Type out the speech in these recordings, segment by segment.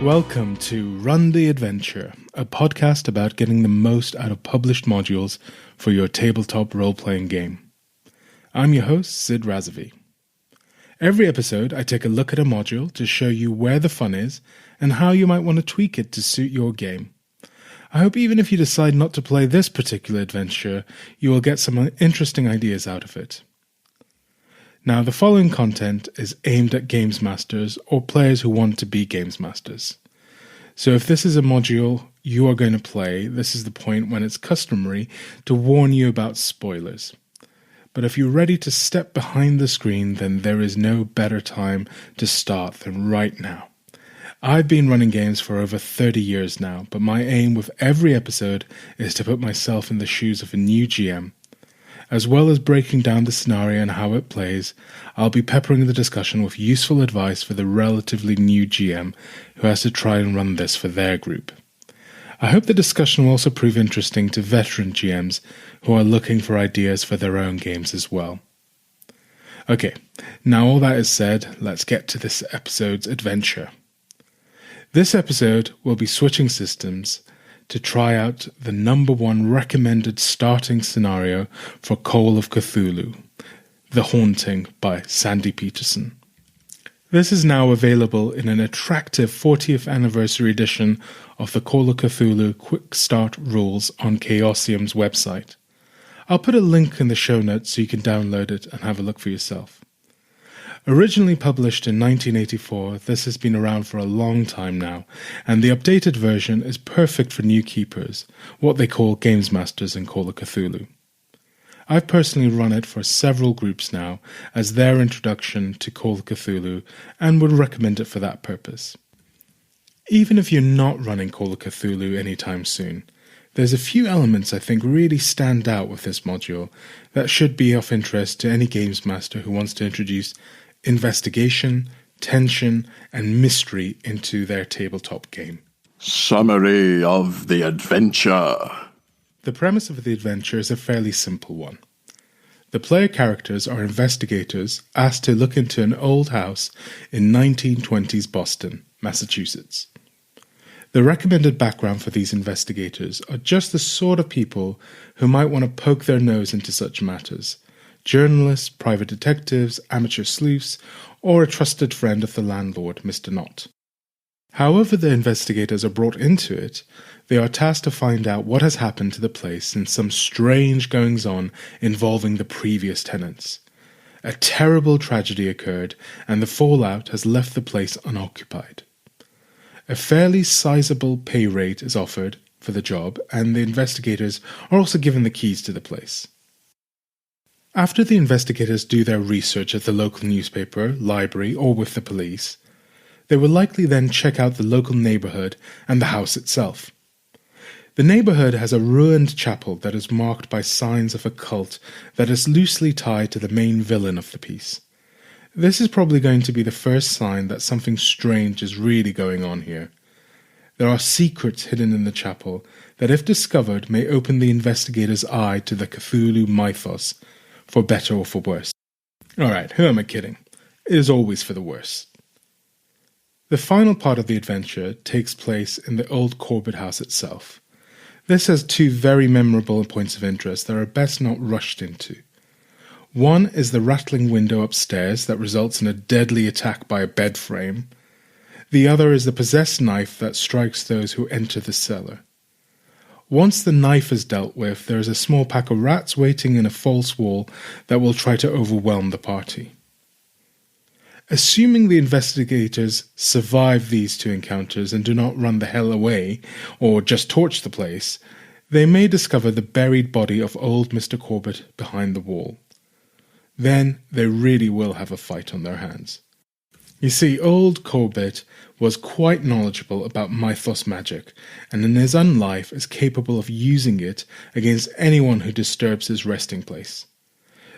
Welcome to Run the Adventure, a podcast about getting the most out of published modules for your tabletop role-playing game. I'm your host, Sid Razavi. Every episode, I take a look at a module to show you where the fun is and how you might want to tweak it to suit your game. I hope even if you decide not to play this particular adventure, you will get some interesting ideas out of it. Now, the following content is aimed at Gamesmasters or players who want to be Gamesmasters. So if this is a module you are going to play, this is the point when it's customary to warn you about spoilers. But if you're ready to step behind the screen, then there is no better time to start than right now. I've been running games for over 30 years now, but my aim with every episode is to put myself in the shoes of a new GM. As well as breaking down the scenario and how it plays, I'll be peppering the discussion with useful advice for the relatively new GM who has to try and run this for their group. I hope the discussion will also prove interesting to veteran GMs who are looking for ideas for their own games as well. Okay, now all that is said, let's get to this episode's adventure. This episode will be switching systems to try out the number one recommended starting scenario for Call of Cthulhu, The Haunting by Sandy Peterson. This is now available in an attractive 40th anniversary edition of the Call of Cthulhu Quick Start Rules on Chaosium's website. I'll put a link in the show notes so you can download it and have a look for yourself. Originally published in 1984, this has been around for a long time now, and the updated version is perfect for new keepers, what they call Gamesmasters in Call of Cthulhu. I've personally run it for several groups now as their introduction to Call of Cthulhu and would recommend it for that purpose. Even if you're not running Call of Cthulhu anytime soon, there's a few elements I think really stand out with this module that should be of interest to any games master who wants to introduce investigation, tension, and mystery into their tabletop game. Summary of the adventure. The premise of the adventure is a fairly simple one. The player characters are investigators asked to look into an old house in 1920s Boston, Massachusetts. The recommended background for these investigators are just the sort of people who might want to poke their nose into such matters. Journalists, private detectives, amateur sleuths, or a trusted friend of the landlord, Mr. Knott. However the investigators are brought into it, they are tasked to find out what has happened to the place since some strange goings-on involving the previous tenants. A terrible tragedy occurred, and the fallout has left the place unoccupied. A fairly sizable pay rate is offered for the job, and the investigators are also given the keys to the place. After the investigators do their research at the local newspaper, library, or with the police, they will likely then check out the local neighborhood and the house itself. The neighborhood has a ruined chapel that is marked by signs of a cult that is loosely tied to the main villain of the piece. This is probably going to be the first sign that something strange is really going on here. There are secrets hidden in the chapel that, if discovered, may open the investigator's eye to the Cthulhu mythos, for better or for worse. Alright, who am I kidding? It is always for the worse. The final part of the adventure takes place in the old Corbett house itself. This has two very memorable points of interest that are best not rushed into. One is the rattling window upstairs that results in a deadly attack by a bed frame. The other is the possessed knife that strikes those who enter the cellar. Once the knife is dealt with, there is a small pack of rats waiting in a false wall that will try to overwhelm the party. Assuming the investigators survive these two encounters and do not run the hell away, or just torch the place, they may discover the buried body of old Mr. Corbett behind the wall. Then they really will have a fight on their hands. You see, old Corbett was quite knowledgeable about mythos magic, and in his own life is capable of using it against anyone who disturbs his resting place.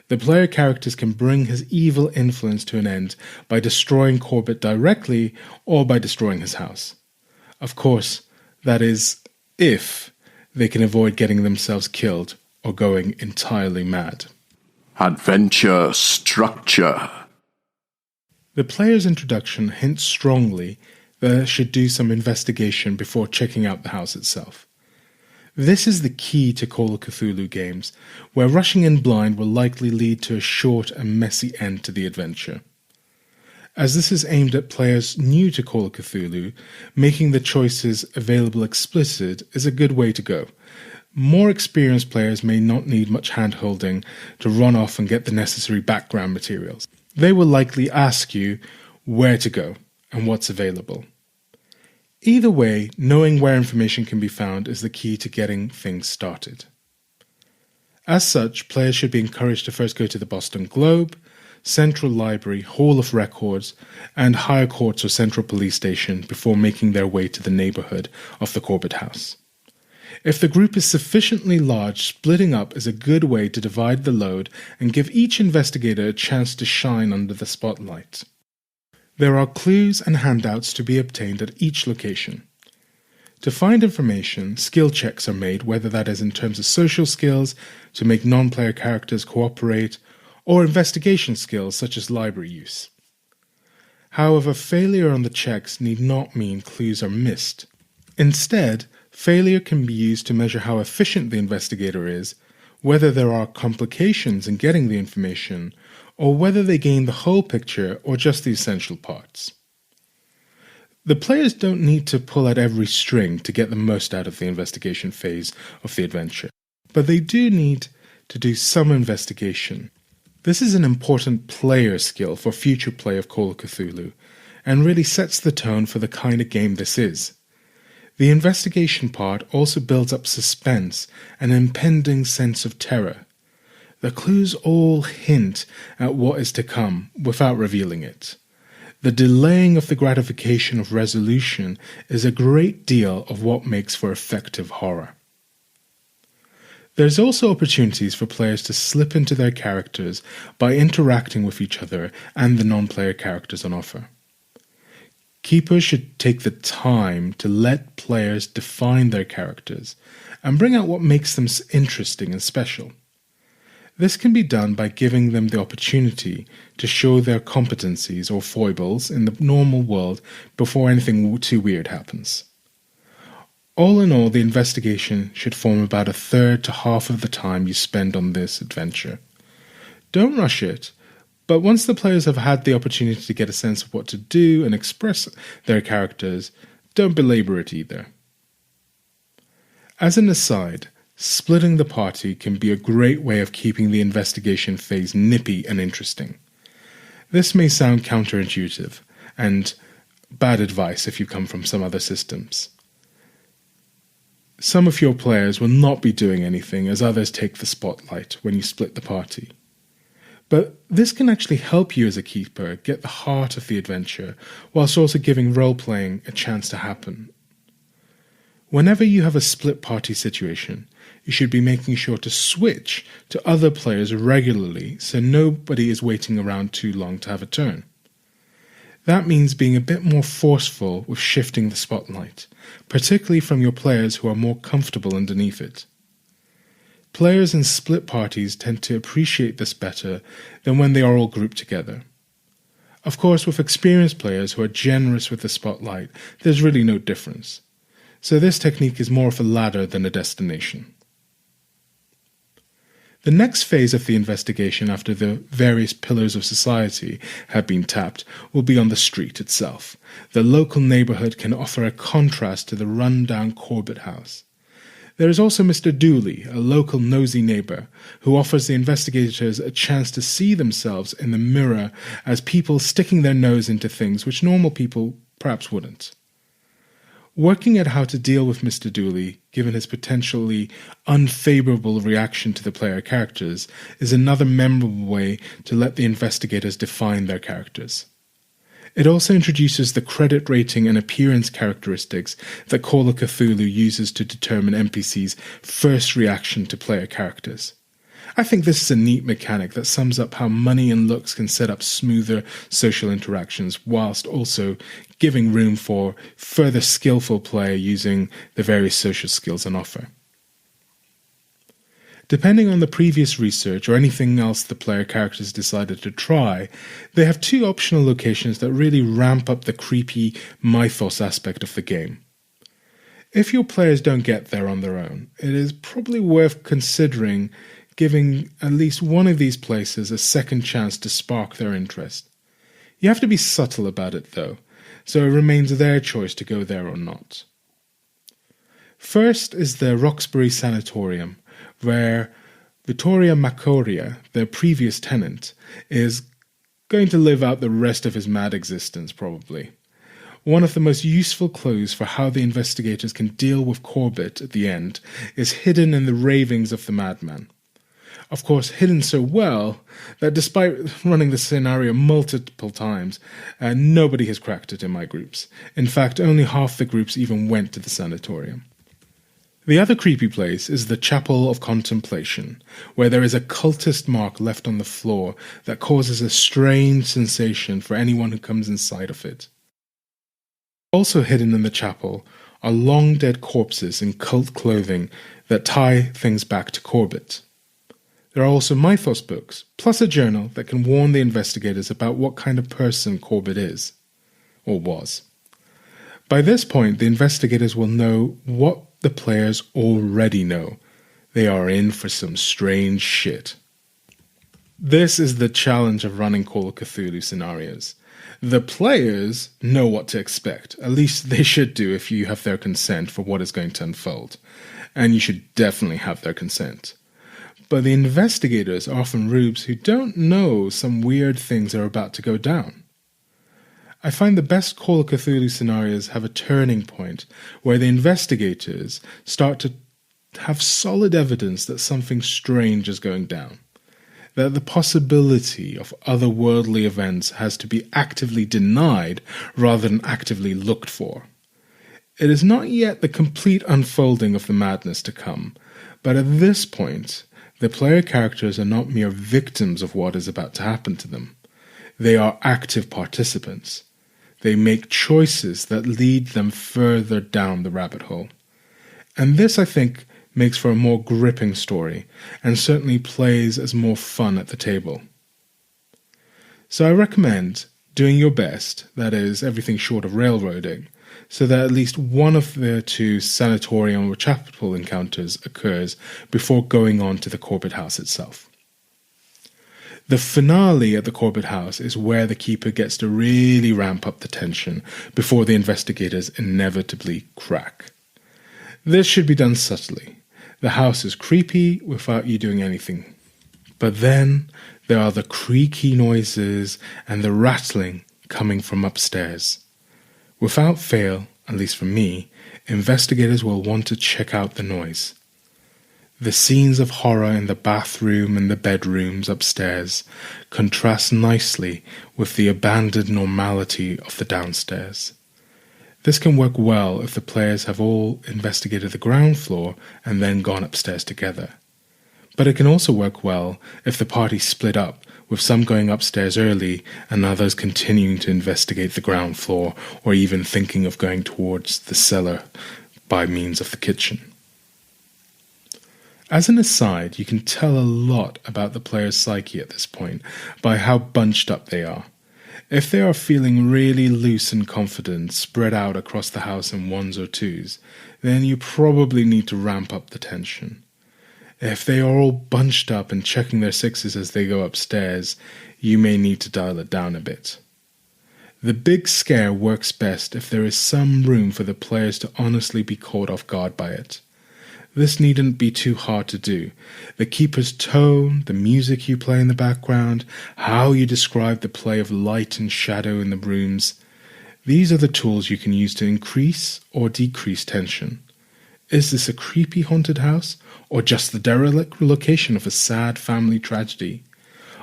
The player characters can bring his evil influence to an end by destroying Corbett directly or by destroying his house. Of course, that is if they can avoid getting themselves killed or going entirely mad. Adventure structure. The player's introduction hints strongly that should do some investigation before checking out the house itself. This is the key to Call of Cthulhu games, where rushing in blind will likely lead to a short and messy end to the adventure. As this is aimed at players new to Call of Cthulhu, making the choices available explicit is a good way to go. More experienced players may not need much hand-holding to run off and get the necessary background materials. They will likely ask you where to go and what's available. Either way, knowing where information can be found is the key to getting things started. As such, players should be encouraged to first go to the Boston Globe, Central Library, Hall of Records, and higher courts or Central Police Station before making their way to the neighborhood of the Corbett House. If the group is sufficiently large, splitting up is a good way to divide the load and give each investigator a chance to shine under the spotlight. There are clues and handouts to be obtained at each location. To find information, skill checks are made, whether that is in terms of social skills, to make non-player characters cooperate, or investigation skills such as library use. However, failure on the checks need not mean clues are missed. Instead, failure can be used to measure how efficient the investigator is, whether there are complications in getting the information, or whether they gain the whole picture or just the essential parts. The players don't need to pull at every string to get the most out of the investigation phase of the adventure, but they do need to do some investigation. This is an important player skill for future play of Call of Cthulhu, and really sets the tone for the kind of game this is. The investigation part also builds up suspense and an impending sense of terror. The clues all hint at what is to come without revealing it. The delaying of the gratification of resolution is a great deal of what makes for effective horror. There's also opportunities for players to slip into their characters by interacting with each other and the non-player characters on offer. Keepers should take the time to let players define their characters and bring out what makes them interesting and special. This can be done by giving them the opportunity to show their competencies or foibles in the normal world before anything too weird happens. All in all, the investigation should form about a third to half of the time you spend on this adventure. Don't rush it, but once the players have had the opportunity to get a sense of what to do and express their characters, don't belabor it either. As an aside, splitting the party can be a great way of keeping the investigation phase nippy and interesting. This may sound counterintuitive and bad advice if you come from some other systems. Some of your players will not be doing anything as others take the spotlight when you split the party. But this can actually help you as a keeper get the heart of the adventure, whilst also giving role-playing a chance to happen. Whenever you have a split party situation, you should be making sure to switch to other players regularly so nobody is waiting around too long to have a turn. That means being a bit more forceful with shifting the spotlight, particularly from your players who are more comfortable underneath it. Players in split parties tend to appreciate this better than when they are all grouped together. Of course, with experienced players who are generous with the spotlight, there's really no difference. So this technique is more of a ladder than a destination. The next phase of the investigation after the various pillars of society have been tapped will be on the street itself. The local neighborhood can offer a contrast to the run-down Corbett house. There is also Mr. Dooley, a local nosy neighbor, who offers the investigators a chance to see themselves in the mirror as people sticking their nose into things which normal people perhaps wouldn't. Working at how to deal with Mr. Dooley, given his potentially unfavorable reaction to the player characters, is another memorable way to let the investigators define their characters. It also introduces the credit rating and appearance characteristics that Call of Cthulhu uses to determine NPCs' first reaction to player characters. I think this is a neat mechanic that sums up how money and looks can set up smoother social interactions whilst also giving room for further skillful play using the various social skills on offer. Depending on the previous research or anything else the player characters decided to try, they have two optional locations that really ramp up the creepy mythos aspect of the game. If your players don't get there on their own, it is probably worth considering giving at least one of these places a second chance to spark their interest. You have to be subtle about it though, so it remains their choice to go there or not. First is the Roxbury Sanatorium, where Vittorio Macoria, the previous tenant, is going to live out the rest of his mad existence, probably. One of the most useful clues for how the investigators can deal with Corbett at the end is hidden in the ravings of the madman. Of course, hidden so well that despite running the scenario multiple times, nobody has cracked it in my groups. In fact, only half the groups even went to the sanatorium. The other creepy place is the Chapel of Contemplation, where there is a cultist mark left on the floor that causes a strange sensation for anyone who comes inside of it. Also hidden in the chapel are long-dead corpses in cult clothing that tie things back to Corbett. There are also mythos books, plus a journal that can warn the investigators about what kind of person Corbett is, or was. By this point, the investigators will know what the players already know. They are in for some strange shit. This is the challenge of running Call of Cthulhu scenarios. The players know what to expect. At least they should do if you have their consent for what is going to unfold. And you should definitely have their consent. But the investigators are often rubes who don't know some weird things are about to go down. I find the best Call of Cthulhu scenarios have a turning point where the investigators start to have solid evidence that something strange is going down. That the possibility of otherworldly events has to be actively denied rather than actively looked for. It is not yet the complete unfolding of the madness to come, but at this point, the player characters are not mere victims of what is about to happen to them. They are active participants. They make choices that lead them further down the rabbit hole. And this, I think, makes for a more gripping story, and certainly plays as more fun at the table. So I recommend doing your best, that is, everything short of railroading, so that at least one of the two sanatorium or chapel encounters occurs before going on to the Corbett house itself. The finale at the Corbett house is where the keeper gets to really ramp up the tension before the investigators inevitably crack. This should be done subtly. The house is creepy without you doing anything. But then there are the creaky noises and the rattling coming from upstairs. Without fail, at least for me, investigators will want to check out the noise. The scenes of horror in the bathroom and the bedrooms upstairs contrast nicely with the abandoned normality of the downstairs. This can work well if the players have all investigated the ground floor and then gone upstairs together. But it can also work well if the party split up, with some going upstairs early and others continuing to investigate the ground floor or even thinking of going towards the cellar by means of the kitchen. As an aside, you can tell a lot about the player's psyche at this point by how bunched up they are. If they are feeling really loose and confident, spread out across the house in ones or twos, then you probably need to ramp up the tension. If they are all bunched up and checking their sixes as they go upstairs, you may need to dial it down a bit. The big scare works best if there is some room for the players to honestly be caught off guard by it. This needn't be too hard to do. The keeper's tone, the music you play in the background, how you describe the play of light and shadow in the rooms, these are the tools you can use to increase or decrease tension. Is this a creepy haunted house, or just the derelict location of a sad family tragedy?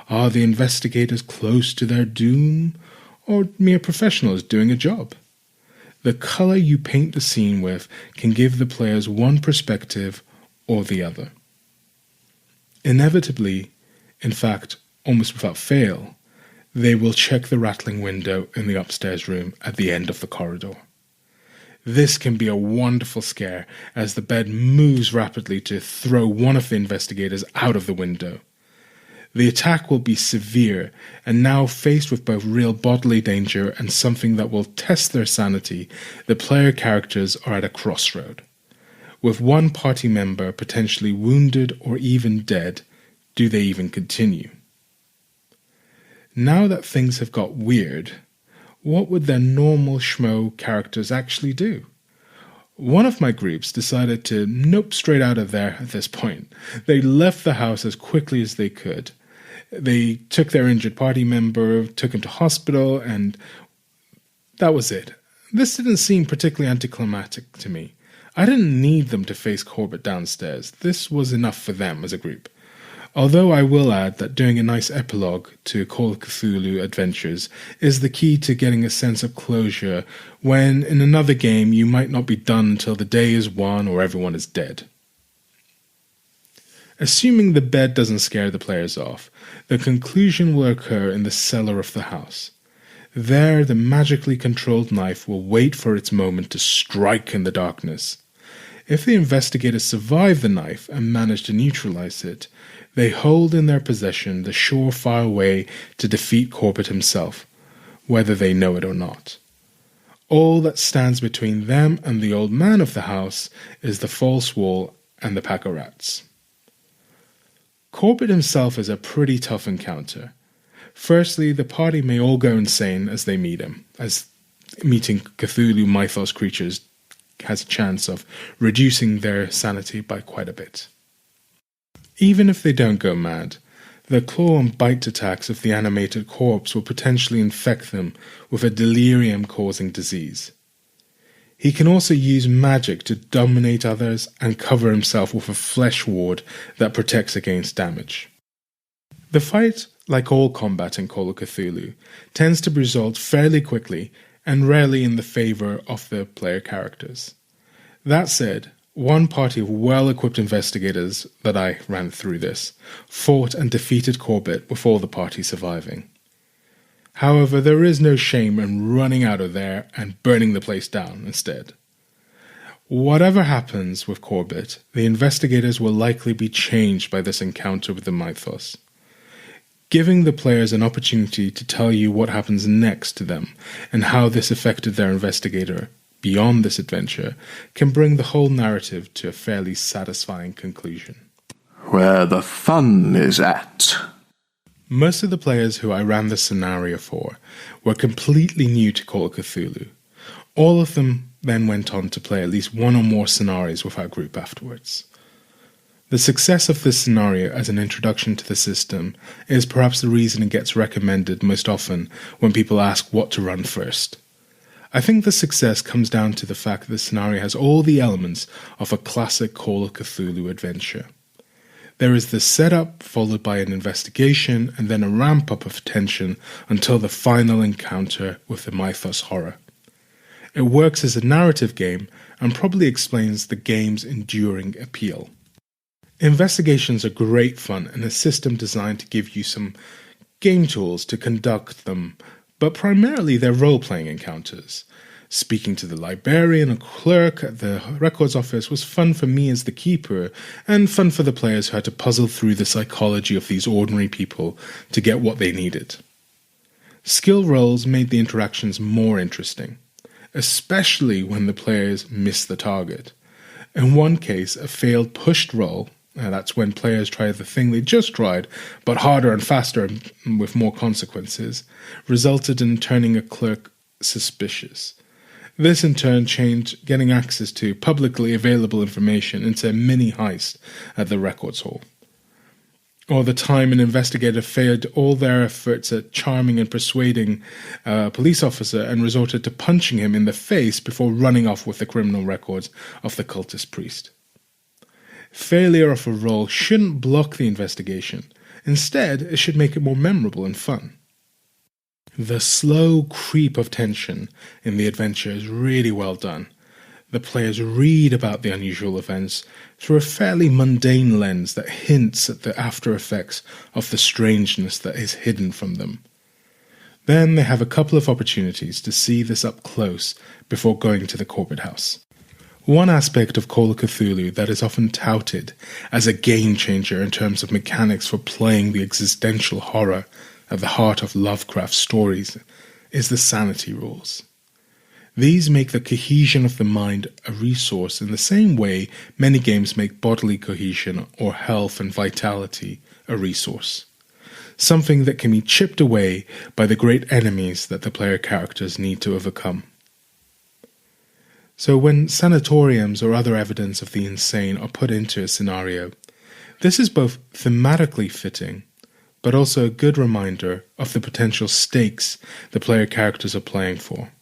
Are the investigators close to their doom, or mere professionals doing a job? The color you paint the scene with can give the players one perspective or the other. Inevitably, in fact, almost without fail, they will check the rattling window in the upstairs room at the end of the corridor. This can be a wonderful scare as the bed moves rapidly to throw one of the investigators out of the window. The attack will be severe, and now faced with both real bodily danger and something that will test their sanity, the player characters are at a crossroad. With one party member potentially wounded or even dead, do they even continue? Now that things have got weird, what would their normal schmo characters actually do? One of my groups decided to nope straight out of there at this point. They left the house as quickly as they could. They took their injured party member, took him to hospital, and that was it. This didn't seem particularly anticlimactic to me. I didn't need them to face Corbett downstairs. This was enough for them as a group. Although I will add that doing a nice epilogue to Call of Cthulhu adventures is the key to getting a sense of closure when in another game you might not be done until the day is won or everyone is dead. Assuming the bed doesn't scare the players off, the conclusion will occur in the cellar of the house. There, the magically controlled knife will wait for its moment to strike in the darkness. If the investigators survive the knife and manage to neutralize it, they hold in their possession the surefire way to defeat Corbett himself, whether they know it or not. All that stands between them and the old man of the house is the false wall and the pack of rats. Corbett himself is a pretty tough encounter. Firstly, the party may all go insane as they meet him, as meeting Cthulhu mythos creatures has a chance of reducing their sanity by quite a bit. Even if they don't go mad, the claw and bite attacks of the animated corpse will potentially infect them with a delirium-causing disease. He can also use magic to dominate others and cover himself with a flesh ward that protects against damage. The fight, like all combat in Call of Cthulhu, tends to result fairly quickly and rarely in the favor of the player characters. That said, one party of well-equipped investigators that I ran through this fought and defeated Corbett with all the party surviving. However, there is no shame in running out of there and burning the place down instead. Whatever happens with Corbett, the investigators will likely be changed by this encounter with the mythos, giving the players an opportunity to tell you what happens next to them and how this affected their investigator beyond this adventure can bring the whole narrative to a fairly satisfying conclusion. Where the fun is at. Most of the players who I ran this scenario for were completely new to Call of Cthulhu. All of them then went on to play at least one or more scenarios with our group afterwards. The success of this scenario as an introduction to the system is perhaps the reason it gets recommended most often when people ask what to run first. I think the success comes down to the fact that the scenario has all the elements of a classic Call of Cthulhu adventure. There is the setup followed by an investigation and then a ramp-up of tension until the final encounter with the mythos horror. It works as a narrative game and probably explains the game's enduring appeal. Investigations are great fun and a system designed to give you some game tools to conduct them, but primarily they're role-playing encounters. Speaking to the librarian or clerk at the records office was fun for me as the keeper, and fun for the players who had to puzzle through the psychology of these ordinary people to get what they needed. Skill rolls made the interactions more interesting, especially when the players missed the target. In one case, a failed pushed roll, that's when players try the thing they just tried, but harder and faster and with more consequences, resulted in turning a clerk suspicious. This in turn changed getting access to publicly available information into a mini heist at the records hall. Or the time an investigator failed all their efforts at charming and persuading a police officer and resorted to punching him in the face before running off with the criminal records of the cultist priest. Failure of a role shouldn't block the investigation. Instead, it should make it more memorable and fun. The slow creep of tension in the adventure is really well done. The players read about the unusual events through a fairly mundane lens that hints at the after effects of the strangeness that is hidden from them. Then they have a couple of opportunities to see this up close before going to the corporate house. One aspect of Call of Cthulhu that is often touted as a game changer in terms of mechanics for playing the existential horror at the heart of Lovecraft's stories is the sanity rules. These make the cohesion of the mind a resource in the same way many games make bodily cohesion or health and vitality a resource. Something that can be chipped away by the great enemies that the player characters need to overcome. So when sanatoriums or other evidence of the insane are put into a scenario, this is both thematically fitting, but also a good reminder of the potential stakes the player characters are playing for.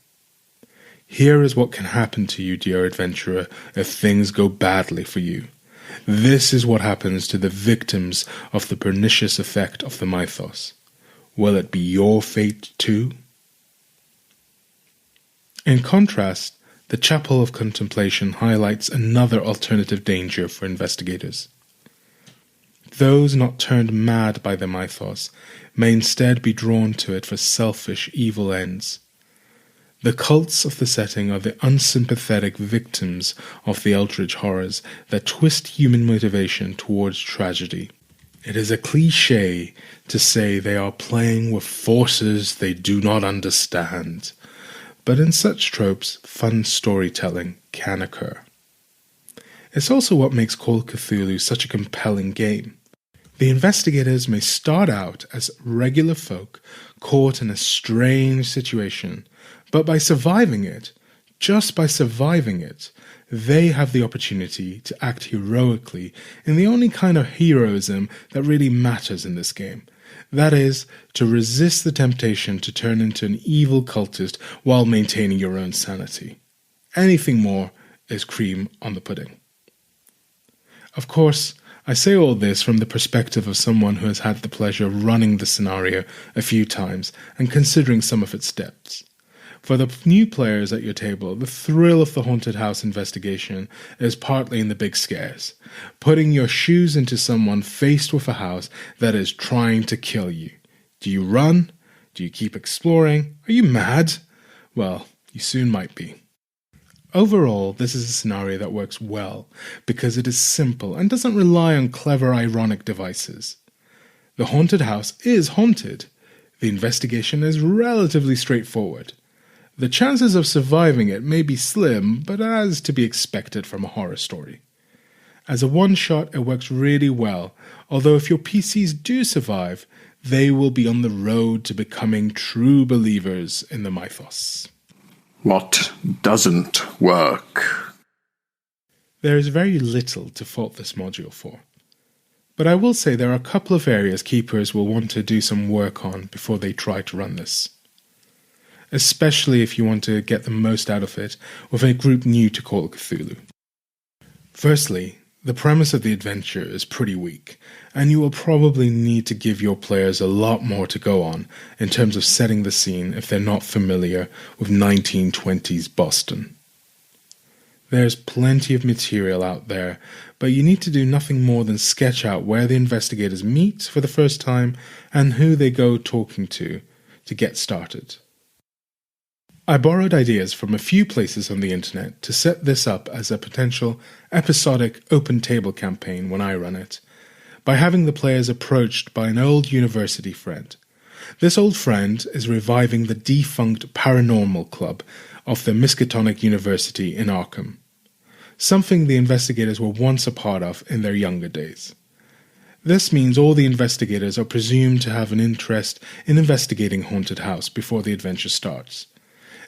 Here is what can happen to you, dear adventurer, if things go badly for you. This is what happens to the victims of the pernicious effect of the mythos. Will it be your fate too? In contrast, the Chapel of Contemplation highlights another alternative danger for investigators. Those not turned mad by the mythos may instead be drawn to it for selfish, evil ends. The cults of the setting are the unsympathetic victims of the eldritch horrors that twist human motivation towards tragedy. It is a cliché to say they are playing with forces they do not understand, but in such tropes, fun storytelling can occur. It's also what makes Call of Cthulhu such a compelling game. The investigators may start out as regular folk caught in a strange situation, but by surviving it, just by surviving it, they have the opportunity to act heroically in the only kind of heroism that really matters in this game. That is, to resist the temptation to turn into an evil cultist while maintaining your own sanity. Anything more is cream on the pudding. Of course, I say all this from the perspective of someone who has had the pleasure of running the scenario a few times and considering some of its depths. For the new players at your table, the thrill of the haunted house investigation is partly in the big scares, putting your shoes into someone faced with a house that is trying to kill you. Do you run? Do you keep exploring? Are you mad? Well, you soon might be. Overall, this is a scenario that works well because it is simple and doesn't rely on clever ironic devices. The haunted house is haunted. The investigation is relatively straightforward. The chances of surviving it may be slim, but as to be expected from a horror story. As a one-shot, it works really well, although if your PCs do survive, they will be on the road to becoming true believers in the mythos. What doesn't work? There is very little to fault this module for. But I will say there are a couple of areas keepers will want to do some work on before they try to run this. Especially if you want to get the most out of it with a group new to Call of Cthulhu. Firstly, the premise of the adventure is pretty weak, and you will probably need to give your players a lot more to go on in terms of setting the scene if they're not familiar with 1920s Boston. There's plenty of material out there, but you need to do nothing more than sketch out where the investigators meet for the first time and who they go talking to get started. I borrowed ideas from a few places on the internet to set this up as a potential episodic open table campaign when I run it, by having the players approached by an old university friend. This old friend is reviving the defunct paranormal club of the Miskatonic University in Arkham, something the investigators were once a part of in their younger days. This means all the investigators are presumed to have an interest in investigating Haunted House before the adventure starts.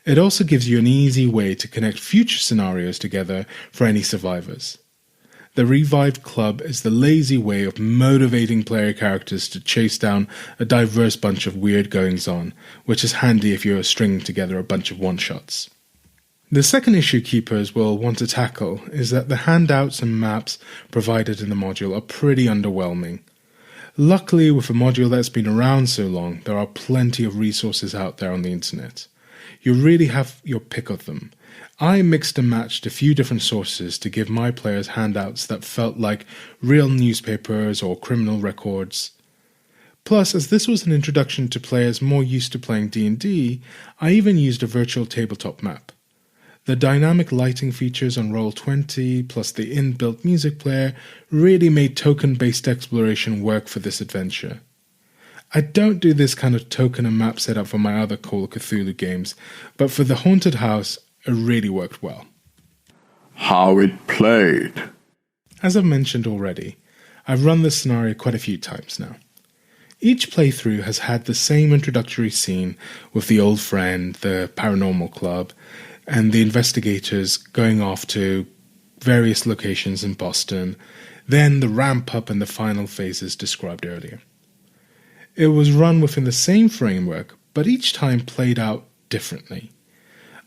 It also gives you an easy way to connect future scenarios together for any survivors. The revived club is the lazy way of motivating player characters to chase down a diverse bunch of weird goings-on, which is handy if you're stringing together a bunch of one-shots. The second issue keepers will want to tackle is that the handouts and maps provided in the module are pretty underwhelming. Luckily, with a module that's been around so long, there are plenty of resources out there on the internet. You really have your pick of them. I mixed and matched a few different sources to give my players handouts that felt like real newspapers or criminal records. Plus, as this was an introduction to players more used to playing D&D, I even used a virtual tabletop map. The dynamic lighting features on Roll20, plus the inbuilt music player, really made token-based exploration work for this adventure. I don't do this kind of token and map setup for my other Call of Cthulhu games, but for the Haunted House, it really worked well. How it played. As I've mentioned already, I've run this scenario quite a few times now. Each playthrough has had the same introductory scene with the old friend, the paranormal club, and the investigators going off to various locations in Boston, then the ramp up and the final phases described earlier. It was run within the same framework, but each time played out differently.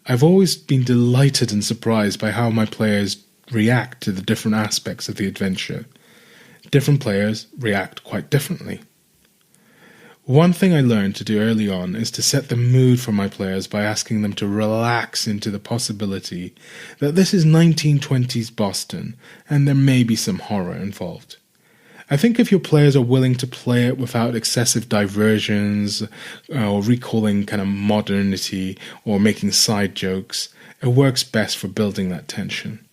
I've always been delighted and surprised by how my players react to the different aspects of the adventure. Different players react quite differently. One thing I learned to do early on is to set the mood for my players by asking them to relax into the possibility that this is 1920s Boston and there may be some horror involved. I think if your players are willing to play it without excessive diversions or recalling kind of modernity or making side jokes, it works best for building that tension.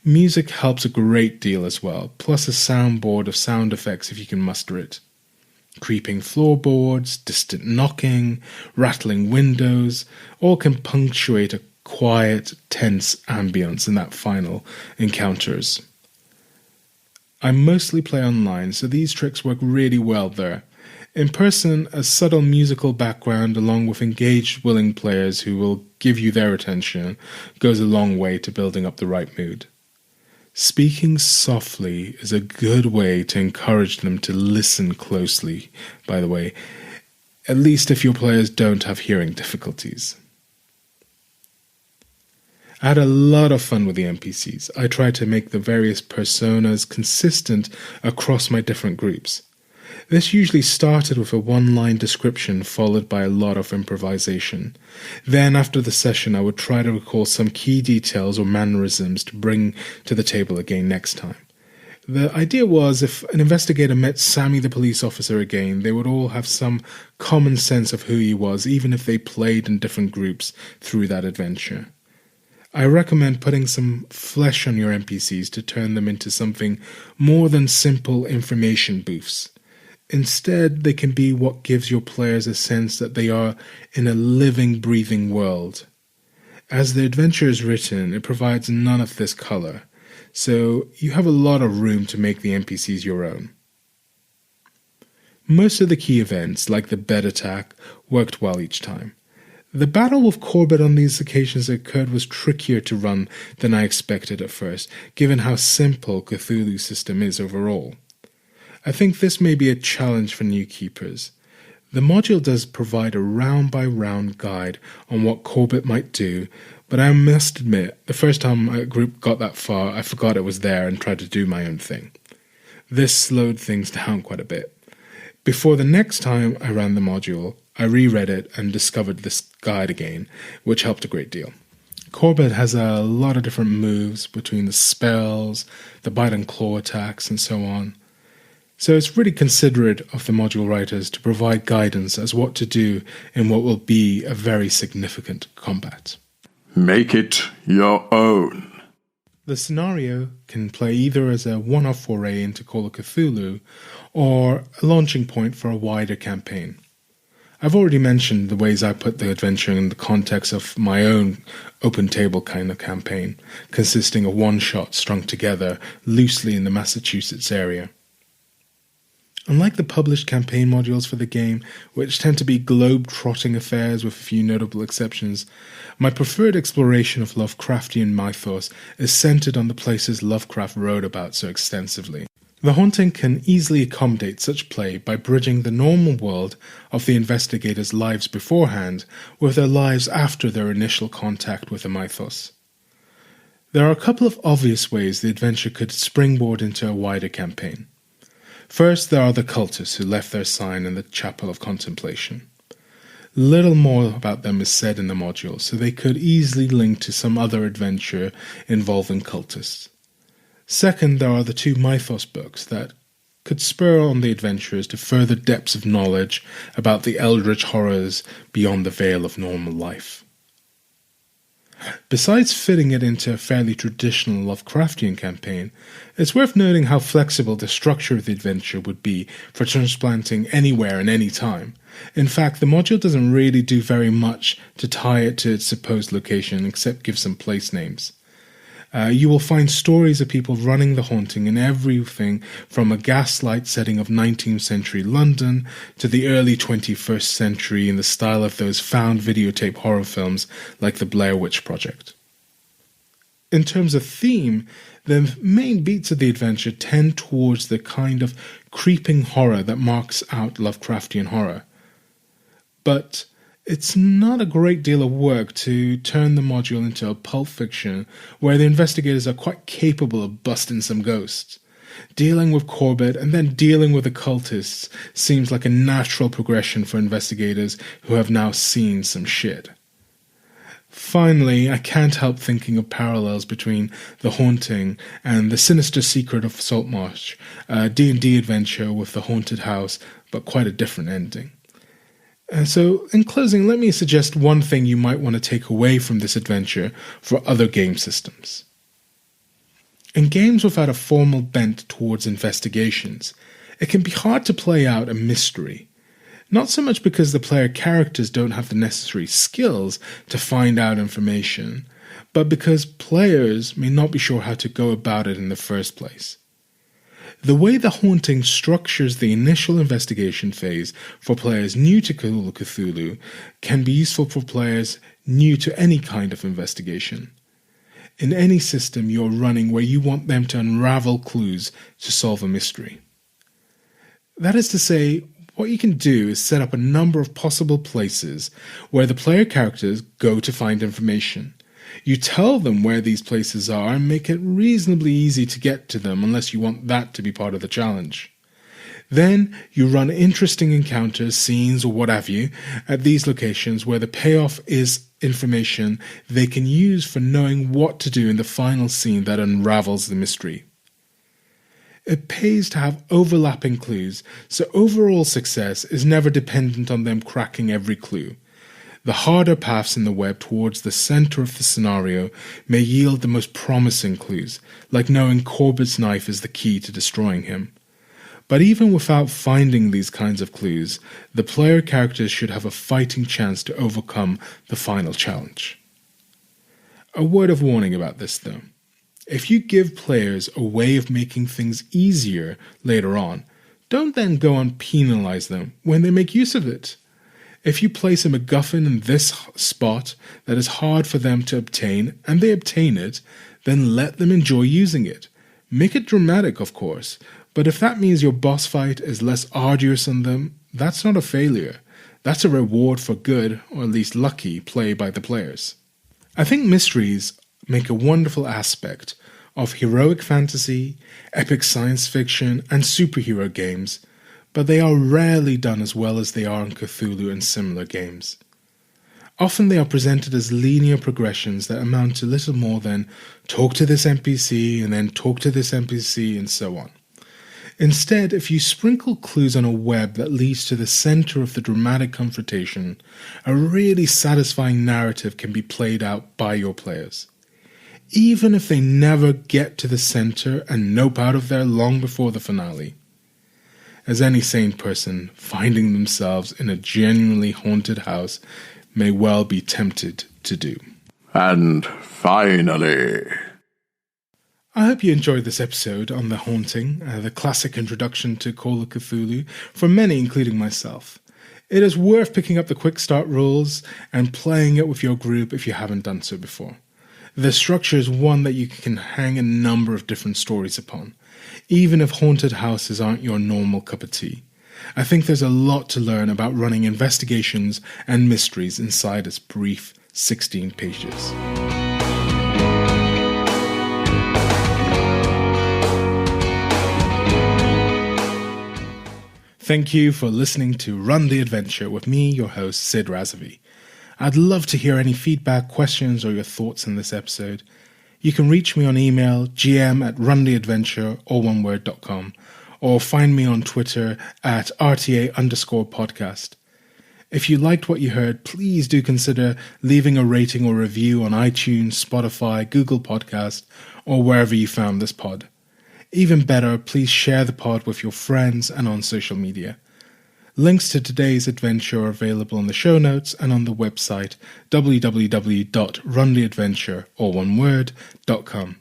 Music helps a great deal as well, plus a soundboard of sound effects if you can muster it. Creeping floorboards, distant knocking, rattling windows, all can punctuate a quiet, tense ambience in that final encounters. I mostly play online, so these tricks work really well there. In person, a subtle musical background along with engaged, willing players who will give you their attention goes a long way to building up the right mood. Speaking softly is a good way to encourage them to listen closely, by the way, at least if your players don't have hearing difficulties. I had a lot of fun with the NPCs. I tried to make the various personas consistent across my different groups. This usually started with a one-line description followed by a lot of improvisation. Then after the session I would try to recall some key details or mannerisms to bring to the table again next time. The idea was if an investigator met Sammy the police officer again, they would all have some common sense of who he was, even if they played in different groups through that adventure. I recommend putting some flesh on your NPCs to turn them into something more than simple information booths. Instead, they can be what gives your players a sense that they are in a living, breathing world. As the adventure is written, it provides none of this color, so you have a lot of room to make the NPCs your own. Most of the key events, like the bed attack, worked well each time. The battle with Corbett on these occasions that occurred was trickier to run than I expected at first, given how simple Cthulhu's system is overall. I think this may be a challenge for new keepers. The module does provide a round-by-round guide on what Corbett might do, but I must admit, the first time a group got that far, I forgot it was there and tried to do my own thing. This slowed things down quite a bit. Before the next time I ran the module, I reread it and discovered this guide again, which helped a great deal. Corbett has a lot of different moves between the spells, the bite and claw attacks, and so on. So it's really considerate of the module writers to provide guidance as what to do in what will be a very significant combat. Make it your own. The scenario can play either as a one-off foray into Call of Cthulhu or a launching point for a wider campaign. I've already mentioned the ways I put the adventure in the context of my own open table kind of campaign, consisting of one-shots strung together loosely in the Massachusetts area. Unlike the published campaign modules for the game, which tend to be globe-trotting affairs with a few notable exceptions, my preferred exploration of Lovecraftian mythos is centered on the places Lovecraft wrote about so extensively. The Haunting can easily accommodate such play by bridging the normal world of the investigators' lives beforehand with their lives after their initial contact with the mythos. There are a couple of obvious ways the adventure could springboard into a wider campaign. First, there are the cultists who left their sign in the Chapel of Contemplation. Little more about them is said in the module, so they could easily link to some other adventure involving cultists. Second, there are the two mythos books that could spur on the adventurers to further depths of knowledge about the eldritch horrors beyond the veil of normal life. Besides fitting it into a fairly traditional Lovecraftian campaign, it's worth noting how flexible the structure of the adventure would be for transplanting anywhere and any time. In fact, the module doesn't really do very much to tie it to its supposed location except give some place names. You will find stories of people running the haunting in everything from a gaslight setting of 19th century London to the early 21st century in the style of those found videotape horror films like the Blair Witch Project. In terms of theme, the main beats of the adventure tend towards the kind of creeping horror that marks out Lovecraftian horror. But it's not a great deal of work to turn the module into a pulp fiction where the investigators are quite capable of busting some ghosts. Dealing with Corbett and then dealing with the cultists seems like a natural progression for investigators who have now seen some shit. Finally, I can't help thinking of parallels between The Haunting and The Sinister Secret of Saltmarsh, a D&D adventure with the haunted house, but quite a different ending. So, in closing, let me suggest one thing you might want to take away from this adventure for other game systems. In games without a formal bent towards investigations, it can be hard to play out a mystery. Not so much because the player characters don't have the necessary skills to find out information, but because players may not be sure how to go about it in the first place. The way The Haunting structures the initial investigation phase for players new to Call of Cthulhu can be useful for players new to any kind of investigation. In any system you're running where you want them to unravel clues to solve a mystery. That is to say, what you can do is set up a number of possible places where the player characters go to find information. You tell them where these places are and make it reasonably easy to get to them unless you want that to be part of the challenge. Then you run interesting encounters, scenes, or what have you at these locations where the payoff is information they can use for knowing what to do in the final scene that unravels the mystery. It pays to have overlapping clues, so overall success is never dependent on them cracking every clue. The harder paths in the web towards the center of the scenario may yield the most promising clues, like knowing Corbett's knife is the key to destroying him. But even without finding these kinds of clues, the player characters should have a fighting chance to overcome the final challenge. A word of warning about this though. If you give players a way of making things easier later on, don't then go and penalize them when they make use of it. If you place a MacGuffin in this spot that is hard for them to obtain, and they obtain it, then let them enjoy using it. Make it dramatic, of course, but if that means your boss fight is less arduous on them, that's not a failure. That's a reward for good, or at least lucky, play by the players. I think mysteries make a wonderful aspect of heroic fantasy, epic science fiction, and superhero games, but they are rarely done as well as they are in Cthulhu and similar games. Often they are presented as linear progressions that amount to little more than talk to this NPC and then talk to this NPC and so on. Instead, if you sprinkle clues on a web that leads to the center of the dramatic confrontation, a really satisfying narrative can be played out by your players. Even if they never get to the center and nope out of there long before the finale. As any sane person finding themselves in a genuinely haunted house may well be tempted to do. And finally, I hope you enjoyed this episode on The Haunting, the classic introduction to Call of Cthulhu, for many, including myself. It is worth picking up the quick start rules and playing it with your group if you haven't done so before. The structure is one that you can hang a number of different stories upon, even if haunted houses aren't your normal cup of tea. I think there's a lot to learn about running investigations and mysteries inside its brief 16 pages. Thank you for listening to Run the Adventure with me, your host, Sid Razavi. I'd love to hear any feedback, questions, or your thoughts on this episode. You can reach me on email, gm@runtheadventure, all one word.com, or find me on Twitter at RTA_podcast. If you liked what you heard, please do consider leaving a rating or review on iTunes, Spotify, Google Podcast, or wherever you found this pod. Even better, please share the pod with your friends and on social media. Links to today's adventure are available in the show notes and on the website www.runtheadventure.com.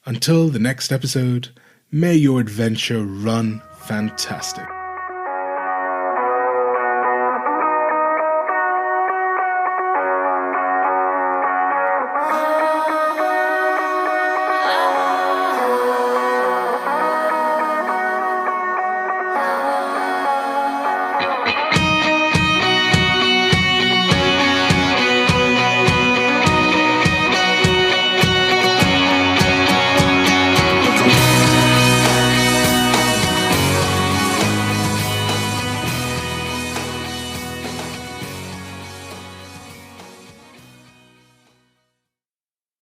Until the next episode, may your adventure run fantastic.